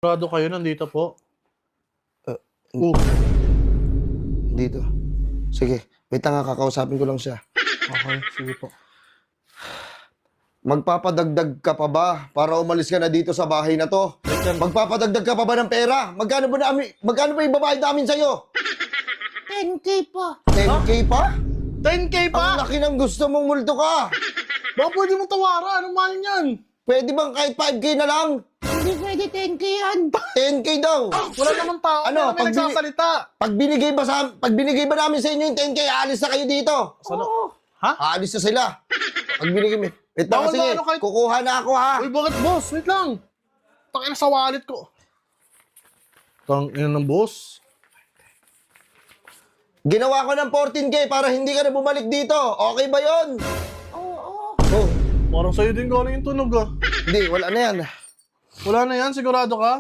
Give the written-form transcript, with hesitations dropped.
Sigurado kayo nandito po. Dito. Sige, wait lang, kakausapin ko lang siya. Okay, sige po. Magpapadagdag ka pa ba para umalis ka na dito sa bahay na to? Magpapadagdag ka pa ba ng pera? Magkano ba ibabayad namin sa'yo? 10K pa. 10K pa? 10K Ang pa? laki ng gusto mong multo ka. Baka pwede mong tawaran. Anong mahal niyan? Pwede bang kahit 5K na lang? Hindi pwede 10K yan. 10K daw. Wala namang tao. Ano, Ano, may nagsasalita. Pag binigay ba namin sa inyo yung 10K, aalis na kayo dito. Ano? Ha? Aalis na sila. Pag binigay mo. Wait lang, Bawal sige. ba ano kahit- Kukuha na ako, ha? Uy, bakit boss? Wait lang. Takin sa wallet ko. Tangina ng boss. Ginawa ko ng 14K para hindi ka na bumalik dito. Okay ba yon? Oo. Oh, Parang sa'yo din galing yung tunog ah. hindi, wala na yan. Wala na yan, sigurado ka?